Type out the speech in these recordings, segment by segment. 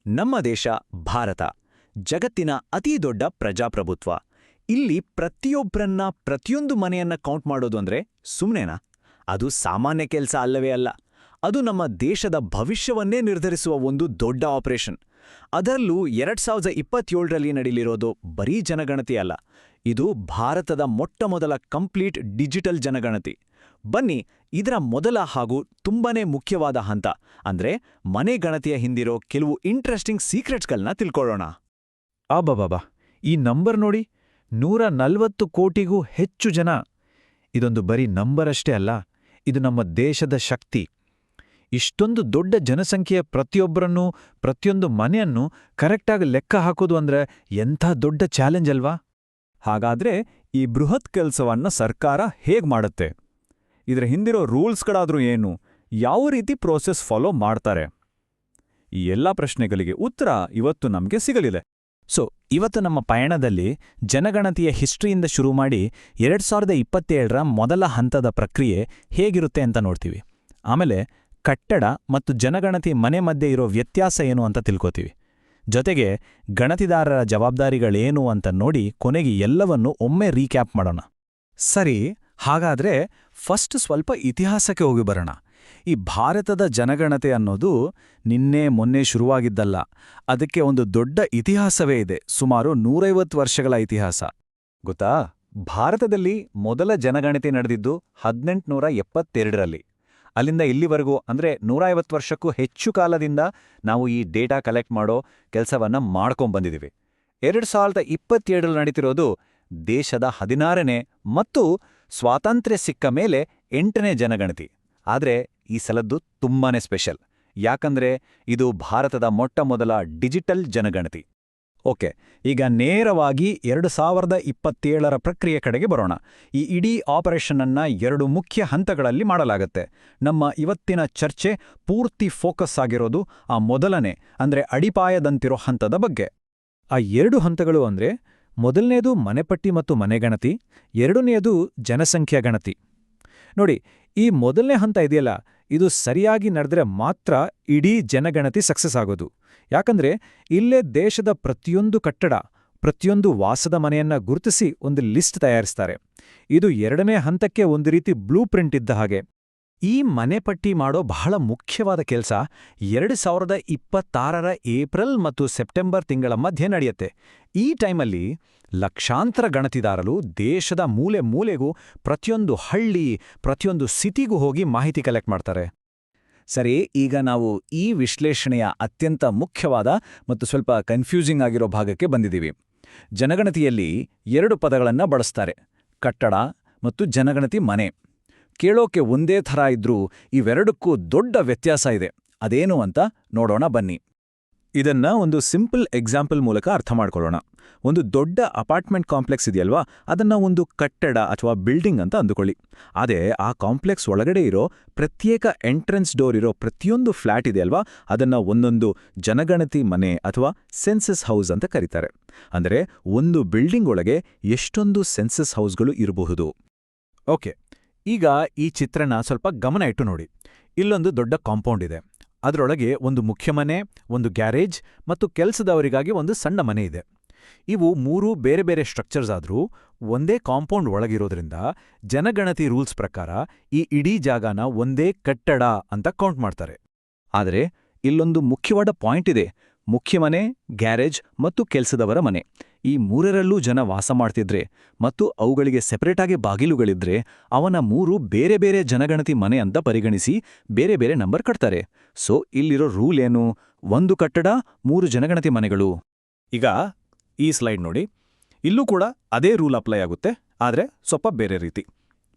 ನಮ್ಮ ದೇಶ ಭಾರತ ಜಗತ್ತಿನ ಅತೀ ದೊಡ್ಡ ಪ್ರಜಾಪ್ರಭುತ್ವ. ಇಲ್ಲಿ ಪ್ರತಿಯೊಬ್ಬರನ್ನ ಪ್ರತಿಯೊಂದು ಮನೆಯನ್ನ ಕೌಂಟ್ ಮಾಡೋದು ಅಂದ್ರೆ ಸುಮ್ನೆನಾ? ಅದು ಸಾಮಾನ್ಯ ಕೆಲಸ ಅಲ್ಲವೇ ಅಲ್ಲ. ಅದು ನಮ್ಮ ದೇಶದ ಭವಿಷ್ಯವನ್ನೇ ನಿರ್ಧರಿಸುವ ಒಂದು ದೊಡ್ಡ ಆಪರೇಷನ್. ಅದರಲ್ಲೂ 2027ರಲ್ಲಿ ನಡೆಯಲಿರೋದು ಬರೀ ಜನಗಣತಿ ಅಲ್ಲ, ಇದು ಭಾರತದ ಮೊಟ್ಟಮೊದಲ ಕಂಪ್ಲೀಟ್ ಡಿಜಿಟಲ್ ಜನಗಣತಿ. ಬನ್ನಿ, ಇದರ ಮೊದಲ ಹಾಗೂ ತುಂಬಾನೇ ಮುಖ್ಯವಾದ ಹಂತ ಅಂದ್ರೆ ಮನೆ ಗಣತಿಯ ಹಿಂದಿರೋ ಕೆಲವು ಇಂಟ್ರೆಸ್ಟಿಂಗ್ ಸೀಕ್ರೆಟ್ಸ್ಗಳನ್ನ ತಿಳ್ಕೊಳ್ಳೋಣ. ಆಬಾಬಾಬಾ, ಈ ನಂಬರ್ ನೋಡಿ, 140 ಕೋಟಿಗೂ ಹೆಚ್ಚು ಜನ. ಇದೊಂದು ಬರೀ ನಂಬರ್ ಅಷ್ಟೇ ಅಲ್ಲ, ಇದು ನಮ್ಮ ದೇಶದ ಶಕ್ತಿ. ಇಷ್ಟೊಂದು ದೊಡ್ಡ ಜನಸಂಖ್ಯೆಯ ಪ್ರತಿಯೊಬ್ಬರನ್ನೂ, ಪ್ರತಿಯೊಂದು ಮನೆಯನ್ನು ಕರೆಕ್ಟಾಗಿ ಲೆಕ್ಕ ಹಾಕೋದು ಅಂದ್ರೆ ಎಂಥ ದೊಡ್ಡ ಚಾಲೆಂಜ್ ಅಲ್ವಾ? ಹಾಗಾದ್ರೆ ಈ ಬೃಹತ್ ಕೆಲಸವನ್ನ ಸರ್ಕಾರ ಹೇಗ್ ಮಾಡುತ್ತೆ? ಇದರ ಹಿಂದಿರೋ ರೂಲ್ಸ್ಗಳಾದ್ರೂ ಏನು? ಯಾವ ರೀತಿ ಪ್ರೋಸೆಸ್ ಫಾಲೋ ಮಾಡ್ತಾರೆ? ಈ ಎಲ್ಲ ಪ್ರಶ್ನೆಗಳಿಗೆ ಉತ್ತರ ಇವತ್ತು ನಮಗೆ ಸಿಗಲಿದೆ. ಇವತ್ತು ನಮ್ಮ ಪಯಣದಲ್ಲಿ ಜನಗಣತಿಯ ಹಿಸ್ಟ್ರಿಯಿಂದ ಶುರು ಮಾಡಿ 2027ರ ಮೊದಲ ಹಂತದ ಪ್ರಕ್ರಿಯೆ ಹೇಗಿರುತ್ತೆ ಅಂತ ನೋಡ್ತೀವಿ. ಆಮೇಲೆ ಕಟ್ಟಡ ಮತ್ತು ಜನಗಣತಿ ಮನೆ ಮಧ್ಯೆ ಇರೋ ವ್ಯತ್ಯಾಸ ಏನು ಅಂತ ತಿಳ್ಕೋತೀವಿ. ಜೊತೆಗೆ ಗಣತಿದಾರರ ಜವಾಬ್ದಾರಿಗಳೇನು ಅಂತ ನೋಡಿ ಕೊನೆಗೆ ಎಲ್ಲವನ್ನೂ ಒಮ್ಮೆ ರೀಕ್ಯಾಪ್ ಮಾಡೋಣ. ಸರಿ, ಹಾಗಾದ್ರೆ ಫಸ್ಟ್ ಸ್ವಲ್ಪ ಇತಿಹಾಸಕ್ಕೆ ಹೋಗಿ ಬರೋಣ. ಈ ಭಾರತದ ಜನಗಣತಿ ಅನ್ನೋದು ನಿನ್ನೆ ಮೊನ್ನೆ ಶುರುವಾಗಿದ್ದಲ್ಲ. ಅದಕ್ಕೆ ಒಂದು ದೊಡ್ಡ ಇತಿಹಾಸವೇ ಇದೆ, ಸುಮಾರು 150 ವರ್ಷಗಳ ಇತಿಹಾಸ. ಗೊತ್ತಾ? ಭಾರತದಲ್ಲಿ ಮೊದಲ ಜನಗಣತಿ ನಡೆದಿದ್ದು 1872ರಲ್ಲಿ. ಅಲ್ಲಿಂದ ಇಲ್ಲಿವರೆಗೂ ಅಂದ್ರೆ 150 ವರ್ಷಕ್ಕೂ ಹೆಚ್ಚು ಕಾಲದಿಂದ ನಾವು ಈ ಡೇಟಾ ಕಲೆಕ್ಟ್ ಮಾಡೋ ಕೆಲಸವನ್ನ ಮಾಡ್ಕೊಂಡ್ಬಂದಿದ್ದೀವಿ. 2027ರಲ್ಲಿ ನಡೀತಿರೋದು ದೇಶದ 16ನೇ ಮತ್ತು ಸ್ವಾತಂತ್ರ್ಯ ಸಿಕ್ಕ ಮೇಲೆ 8ನೇ ಜನಗಣತಿ. ಆದ್ರೆ ಈ ಸಲದ್ದು ತುಂಬಾನೇ ಸ್ಪೆಷಲ್, ಯಾಕಂದ್ರೆ ಇದು ಭಾರತದ ಮೊಟ್ಟಮೊದಲ ಡಿಜಿಟಲ್ ಜನಗಣತಿ. ಓಕೆ, ಈಗ ನೇರವಾಗಿ 2027ರ ಪ್ರಕ್ರಿಯೆ ಕಡೆಗೆ ಬರೋಣ. ಈ ಇಡೀ ಆಪರೇಷನ್ ಅನ್ನ 2 ಮುಖ್ಯ ಹಂತಗಳಲ್ಲಿ ಮಾಡಲಾಗುತ್ತೆ. ನಮ್ಮ ಇವತ್ತಿನ ಚರ್ಚೆ ಪೂರ್ತಿ ಫೋಕಸ್ ಆಗಿರೋದು ಆ ಮೊದಲನೇ ಅಂದ್ರೆ ಅಡಿಪಾಯದಂತಿರೋ ಹಂತದ ಬಗ್ಗೆ. ಆ 2 ಹಂತಗಳು ಅಂದ್ರೆ, ಮೊದಲನೇದು ಮನೆಪಟ್ಟಿ ಮತ್ತು ಮನೆಗಣತಿ, ಎರಡನೆಯದು ಜನಸಂಖ್ಯಾ ಗಣತಿ. ನೋಡಿ, ಈ ಮೊದಲನೇ ಹಂತ ಇದೆಯಲ್ಲ, ಇದು ಸರಿಯಾಗಿ ನಡೆದ್ರೆ ಮಾತ್ರ ಇಡೀ ಜನಗಣತಿ ಸಕ್ಸಸ್ ಆಗೋದು. ಯಾಕಂದ್ರೆ ಇಲ್ಲೇ ದೇಶದ ಪ್ರತಿಯೊಂದು ಕಟ್ಟಡ, ಪ್ರತಿಯೊಂದು ವಾಸದ ಮನೆಯನ್ನ ಗುರುತಿಸಿ ಒಂದು ಲಿಸ್ಟ್ ತಯಾರಿಸ್ತಾರೆ. ಇದು ಎರಡನೇ ಹಂತಕ್ಕೆ ಒಂದು ರೀತಿ ಬ್ಲೂ ಪ್ರಿಂಟ್ ಇದ್ದ ಹಾಗೆ. ಈ ಮನೆಪಟ್ಟಿ ಮಾಡೋ ಬಹಳ ಮುಖ್ಯವಾದ ಕೆಲಸ 2026ರ ಏಪ್ರಿಲ್ ಮತ್ತು ಸೆಪ್ಟೆಂಬರ್ ತಿಂಗಳ ಮಧ್ಯೆ ನಡೆಯುತ್ತೆ. ಈ ಟೈಮಲ್ಲಿ ಲಕ್ಷಾಂತರ ಗಣತಿದಾರರು ದೇಶದ ಮೂಲೆ ಮೂಲೆಗೂ, ಪ್ರತಿಯೊಂದು ಹಳ್ಳಿ, ಪ್ರತಿಯೊಂದು ಸಿಟಿಗೂ ಹೋಗಿ ಮಾಹಿತಿ ಕಲೆಕ್ಟ್ ಮಾಡ್ತಾರೆ. ಸರಿ, ಈಗ ನಾವು ಈ ವಿಶ್ಲೇಷಣೆಯ ಅತ್ಯಂತ ಮುಖ್ಯವಾದ ಮತ್ತು ಸ್ವಲ್ಪ ಕನ್ಫ್ಯೂಸಿಂಗ್ ಆಗಿರೋ ಭಾಗಕ್ಕೆ ಬಂದಿದ್ದೀವಿ. ಜನಗಣತಿಯಲ್ಲಿ 2 ಪದಗಳನ್ನ ಬಳಸ್ತಾರೆ, ಕಟ್ಟಡ ಮತ್ತು ಜನಗಣತಿ ಮನೆ. ಕೇಳೋಕೆ ಒಂದೇ ಥರ ಇದ್ರೂ ಇವೆರಡಕ್ಕೂ ದೊಡ್ಡ ವ್ಯತ್ಯಾಸ ಇದೆ. ಅದೇನು ಅಂತ ನೋಡೋಣ ಬನ್ನಿ. ಇದನ್ನ ಒಂದು ಸಿಂಪಲ್ ಎಕ್ಸಾಂಪಲ್ ಮೂಲಕ ಅರ್ಥ ಮಾಡ್ಕೊಳ್ಳೋಣ. ಒಂದು ದೊಡ್ಡ ಅಪಾರ್ಟ್ಮೆಂಟ್ ಕಾಂಪ್ಲೆಕ್ಸ್ ಇದೆಯಲ್ವಾ, ಅದನ್ನ ಒಂದು ಕಟ್ಟಡ ಅಥವಾ ಬಿಲ್ಡಿಂಗ್ ಅಂತ ಅಂದುಕೊಳ್ಳಿ. ಅದೇ ಆ ಕಾಂಪ್ಲೆಕ್ಸ್ ಒಳಗಡೆ ಇರೋ ಪ್ರತ್ಯೇಕ ಎಂಟ್ರೆನ್ಸ್ ಡೋರ್ ಇರೋ ಪ್ರತಿಯೊಂದು ಫ್ಲ್ಯಾಟ್ ಇದೆಯಲ್ವಾ, ಅದನ್ನ ಒಂದೊಂದು ಜನಗಣತಿ ಮನೆ ಅಥವಾ ಸೆನ್ಸಸ್ ಹೌಸ್ ಅಂತ ಕರೀತಾರೆ. ಅಂದರೆ ಒಂದು ಬಿಲ್ಡಿಂಗ್ ಒಳಗೆ ಎಷ್ಟೊಂದು ಸೆನ್ಸಸ್ ಹೌಸ್ಗಳು ಇರಬಹುದು. ಓಕೆ, ಈಗ ಈ ಚಿತ್ರನ ಸ್ವಲ್ಪ ಗಮನ ಇಟ್ಟು ನೋಡಿ. ಇಲ್ಲೊಂದು ದೊಡ್ಡ ಕಾಂಪೌಂಡ್ ಇದೆ. ಅದರೊಳಗೆ ಒಂದು ಮುಖ್ಯ ಮನೆ, ಒಂದು ಗ್ಯಾರೇಜ್ ಮತ್ತು ಕೆಲಸದವರಿಗಾಗಿ ಒಂದು ಸಣ್ಣ ಮನೆ ಇದೆ. ಇವು 3 ಬೇರೆ ಬೇರೆ ಸ್ಟ್ರಕ್ಚರ್ಸ್ ಆದ್ರೂ ಒಂದೇ ಕಾಂಪೌಂಡ್ ಒಳಗಿರೋದ್ರಿಂದ ಜನಗಣತಿ ರೂಲ್ಸ್ ಪ್ರಕಾರ ಈ ಇಡೀ ಜಾಗನ ಒಂದೇ ಕಟ್ಟಡ ಅಂತ ಕೌಂಟ್ ಮಾಡ್ತಾರೆ. ಆದರೆ ಇಲ್ಲೊಂದು ಮುಖ್ಯವಾದ ಪಾಯಿಂಟ್ ಇದೆ. ಮುಖ್ಯ ಮನೆ, ಗ್ಯಾರೇಜ್ ಮತ್ತು ಕೆಲಸದವರ ಮನೆ, ಈ 3ರಲ್ಲೂ ಜನ ವಾಸ ಮಾಡ್ತಿದ್ರೆ ಮತ್ತು ಅವುಗಳಿಗೆ ಸೆಪರೇಟಾಗಿ ಬಾಗಿಲುಗಳಿದ್ರೆ ಅವನ 3 ಬೇರೆ ಬೇರೆ ಜನಗಣತಿ ಮನೆ ಅಂತ ಪರಿಗಣಿಸಿ ಬೇರೆ ಬೇರೆ ನಂಬರ್ ಕಟ್ತಾರೆ. ಸೊ ಇಲ್ಲಿರೋ ರೂಲ್ ಏನು? 1 ಕಟ್ಟಡ, 3 ಜನಗಣತಿ ಮನೆಗಳು. ಈಗ ಈ ಸ್ಲೈಡ್ ನೋಡಿ, ಇಲ್ಲೂ ಕೂಡ ಅದೇ ರೂಲ್ ಅಪ್ಲೈ ಆಗುತ್ತೆ, ಆದರೆ ಸ್ವಲ್ಪ ಬೇರೆ ರೀತಿ.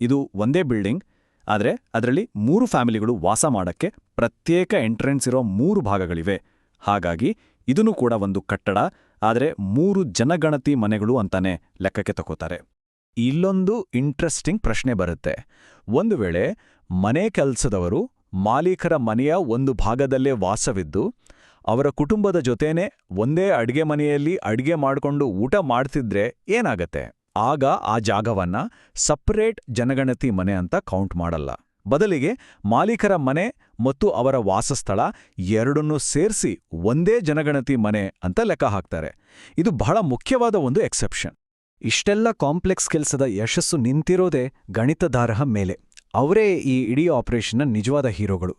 ಇದು ಒಂದೇ ಬಿಲ್ಡಿಂಗ್, ಆದರೆ ಅದರಲ್ಲಿ 3 ಫ್ಯಾಮಿಲಿಗಳು ವಾಸ ಮಾಡಕ್ಕೆ ಪ್ರತ್ಯೇಕ ಎಂಟ್ರೆನ್ಸ್ ಇರೋ 3 ಭಾಗಗಳಿವೆ. ಹಾಗಾಗಿ ಇದನ್ನು ಕೂಡ ಒಂದು ಕಟ್ಟಡ, ಆದರೆ 3 ಜನಗಣತಿ ಮನೆಗಳು ಅಂತಾನೆ ಲೆಕ್ಕಕ್ಕೆ ತಗೋತಾರೆ. ಇಲ್ಲೊಂದು ಇಂಟ್ರೆಸ್ಟಿಂಗ್ ಪ್ರಶ್ನೆ ಬರುತ್ತೆ. ಒಂದು ವೇಳೆ ಮನೆ ಕೆಲಸದವರು ಮಾಲೀಕರ ಮನೆಯ ಒಂದು ಭಾಗದಲ್ಲೇ ವಾಸವಿದ್ದು ಅವರ ಕುಟುಂಬದ ಜೊತೆನೇ ಒಂದೇ ಅಡ್ಗೆ ಮನೆಯಲ್ಲಿ ಅಡ್ಗೆ ಮಾಡ್ಕೊಂಡು ಊಟ ಮಾಡ್ತಿದ್ರೆ ಏನಾಗತ್ತೆ? ಆಗ ಆ ಜಾಗವನ್ನ ಸಪರೇಟ್ ಜನಗಣತಿ ಮನೆ ಅಂತ ಕೌಂಟ್ ಮಾಡಲ್ಲ. ಬದಲಿಗೆ ಮಾಲೀಕರ ಮನೆ ಮತ್ತು ಅವರ ವಾಸಸ್ಥಳ ಎರಡನ್ನೂ ಸೇರಿಸಿ ಒಂದೇ ಜನಗಣತಿ ಮನೆ ಅಂತ ಲೆಕ್ಕ ಹಾಕ್ತಾರೆ. ಇದು ಬಹಳ ಮುಖ್ಯವಾದ ಒಂದು ಎಕ್ಸೆಪ್ಷನ್. ಇಷ್ಟೆಲ್ಲ ಕಾಂಪ್ಲೆಕ್ಸ್ ಕೆಲಸದ ಯಶಸ್ಸು ನಿಂತಿರೋದೇ ಗಣಿತದಾರರ ಮೇಲೆ. ಅವರೇ ಈ ಇಡೀ ಆಪರೇಷನ್ನ ನಿಜವಾದ ಹೀರೋಗಳು.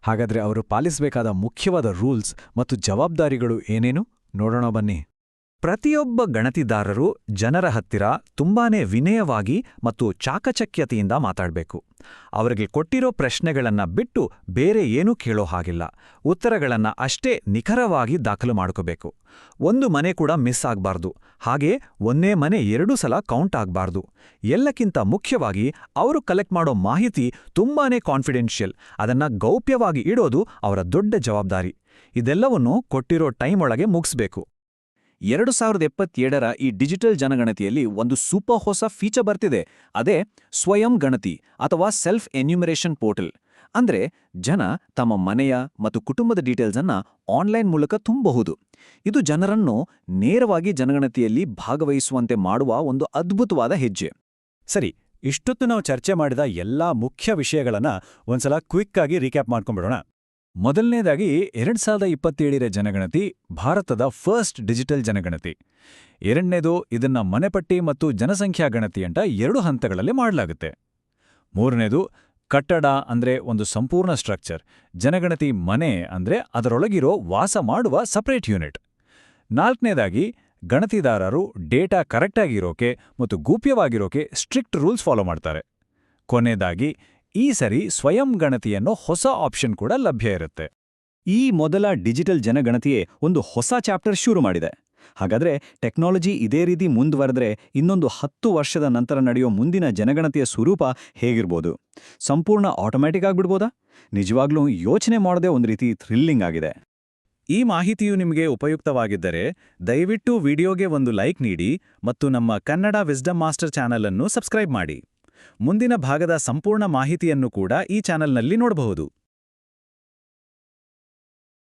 ಹಾಗಾದ್ರೆ ಅವರು ಪಾಲಿಸಬೇಕಾದ ಮುಖ್ಯವಾದ ರೂಲ್ಸ್ ಮತ್ತು ಜವಾಬ್ದಾರಿಗಳು ಏನೇನು ನೋಡೋಣ ಬನ್ನಿ. ಪ್ರತಿಯೊಬ್ಬ ಗಣತಿದಾರರು ಜನರ ಹತ್ತಿರ ತುಂಬಾನೇ ವಿನಯವಾಗಿ ಮತ್ತು ಚಾಕಚಕ್ಯತೆಯಿಂದ ಮಾತಾಡಬೇಕು. ಅವರಿಗೆ ಕೊಟ್ಟಿರೋ ಪ್ರಶ್ನೆಗಳನ್ನ ಬಿಟ್ಟು ಬೇರೆ ಏನೂ ಕೇಳೋ ಹಾಗಿಲ್ಲ. ಉತ್ತರಗಳನ್ನ ಅಷ್ಟೇ ನಿಖರವಾಗಿ ದಾಖಲು ಮಾಡ್ಕೋಬೇಕು. ಒಂದು ಮನೆ ಕೂಡ ಮಿಸ್ ಆಗ್ಬಾರ್ದು. ಹಾಗೆ ಒಂದೇ ಮನೆ 2 ಸಲ ಕೌಂಟ್ ಆಗ್ಬಾರ್ದು. ಎಲ್ಲಕ್ಕಿಂತ ಮುಖ್ಯವಾಗಿ ಅವರು ಕಲೆಕ್ಟ್ ಮಾಡೋ ಮಾಹಿತಿ ತುಂಬಾನೇ ಕಾನ್ಫಿಡೆನ್ಷಿಯಲ್. ಅದನ್ನ ಗೌಪ್ಯವಾಗಿ ಇಡೋದು ಅವರ ದೊಡ್ಡ ಜವಾಬ್ದಾರಿ. ಇದೆಲ್ಲವನ್ನೂ ಕೊಟ್ಟಿರೋ ಟೈಮ್ ಒಳಗೆ ಮುಗಿಸ್ಬೇಕು. 2077ರ ಈ ಡಿಜಿಟಲ್ ಜನಗಣತಿಯಲ್ಲಿ ಒಂದು ಸೂಪರ್ ಹೊಸ ಫೀಚರ್ ಬರ್ತಿದೆ. ಅದೇ ಸ್ವಯಂ ಗಣತಿ ಅಥವಾ ಸೆಲ್ಫ್ ಎನ್ಯುಮರೇಷನ್ ಪೋರ್ಟಲ್. ಅಂದ್ರೆ ಜನ ತಮ್ಮ ಮನೆಯ ಮತ್ತು ಕುಟುಂಬದ ಡೀಟೇಲ್ಸನ್ನ ಆನ್ಲೈನ್ ಮೂಲಕ ತುಂಬಬಹುದು. ಇದು ಜನರನ್ನು ನೇರವಾಗಿ ಜನಗಣತಿಯಲ್ಲಿ ಭಾಗವಹಿಸುವಂತೆ ಮಾಡುವ ಒಂದು ಅದ್ಭುತವಾದ ಹೆಜ್ಜೆ. ಸರಿ, ಇಷ್ಟೊತ್ತು ನಾವು ಚರ್ಚೆ ಮಾಡಿದ ಎಲ್ಲಾ ಮುಖ್ಯ ವಿಷಯಗಳನ್ನ ಒಂದ್ಸಲ ಕ್ವಿಕ್ ಆಗಿ ರೀಕ್ಯಾಪ್ ಮಾಡ್ಕೊಂಡ್ಬಿಡೋಣ. ಮೊದಲನೇದಾಗಿ 2027ರ ಜನಗಣತಿ ಭಾರತದ ಫಸ್ಟ್ ಡಿಜಿಟಲ್ ಜನಗಣತಿ. ಎರಡನೇದು ಇದನ್ನ ಮನೆಪಟ್ಟಿ ಮತ್ತು ಜನಸಂಖ್ಯಾ ಗಣತಿ ಅಂತ 2 ಹಂತಗಳಲ್ಲಿ ಮಾಡಲಾಗುತ್ತೆ. ಮೂರನೇದು ಕಟ್ಟಡ ಅಂದ್ರೆ ಒಂದು ಸಂಪೂರ್ಣ ಸ್ಟ್ರಕ್ಚರ್. ಜನಗಣತಿ ಮನೆ ಅಂದ್ರೆ ಅದರೊಳಗಿರೋ ವಾಸ ಮಾಡುವ ಸಪರೇಟ್ ಯೂನಿಟ್. ನಾಲ್ಕನೇದಾಗಿ ಗಣತಿದಾರರು ಡೇಟಾ ಕರೆಕ್ಟಾಗಿರೋಕೆ ಮತ್ತು ಗೂಪ್ಯವಾಗಿರೋಕೆ ಸ್ಟ್ರಿಕ್ಟ್ ರೂಲ್ಸ್ ಫಾಲೋ ಮಾಡ್ತಾರೆ. ಕೊನೆಯದಾಗಿ ಈ ಸರಿ ಸ್ವಯಂ ಗಣತಿಯನ್ನೋ ಹೊಸ ಆಪ್ಷನ್ ಕೂಡ ಲಭ್ಯ ಇರುತ್ತೆ. ಈ ಮೊದಲ ಡಿಜಿಟಲ್ ಜನಗಣತಿಯೇ ಒಂದು ಹೊಸ ಚಾಪ್ಟರ್ ಶುರು ಮಾಡಿದೆ. ಹಾಗಾದ್ರೆ ಟೆಕ್ನಾಲಜಿ ಇದೇ ರೀತಿ ಮುಂದುವರೆದ್ರೆ ಇನ್ನೊಂದು 10 ವರ್ಷದ ನಂತರ ನಡೆಯೋ ಮುಂದಿನ ಜನಗಣತಿಯ ಸ್ವರೂಪ ಹೇಗಿರ್ಬೋದು? ಸಂಪೂರ್ಣ ಆಟೋಮ್ಯಾಟಿಕ್ ಆಗ್ಬಿಡ್ಬೋದಾ? ನಿಜವಾಗ್ಲೂ ಯೋಚನೆ ಮಾಡೋದೇ ಒಂದು ರೀತಿ ಥ್ರಿಲ್ಲಿಂಗ್ ಆಗಿದೆ. ಈ ಮಾಹಿತಿಯು ನಿಮಗೆ ಉಪಯುಕ್ತವಾಗಿದ್ದರೆ ದಯವಿಟ್ಟು ವಿಡಿಯೋಗೆ ಒಂದು ಲೈಕ್ ನೀಡಿ ಮತ್ತು ನಮ್ಮ ಕನ್ನಡ ವಿಸ್ಡಮ್ ಮಾಸ್ಟರ್ ಚಾನಲ್ ಅನ್ನು ಸಬ್ಸ್ಕ್ರೈಬ್ ಮಾಡಿ. ಮುಂದಿನ ಭಾಗದ ಸಂಪೂರ್ಣ ಮಾಹಿತಿಯನ್ನು ಕೂಡ ಈ ಚಾನಲ್ನಲ್ಲಿ ನೋಡಬಹುದು.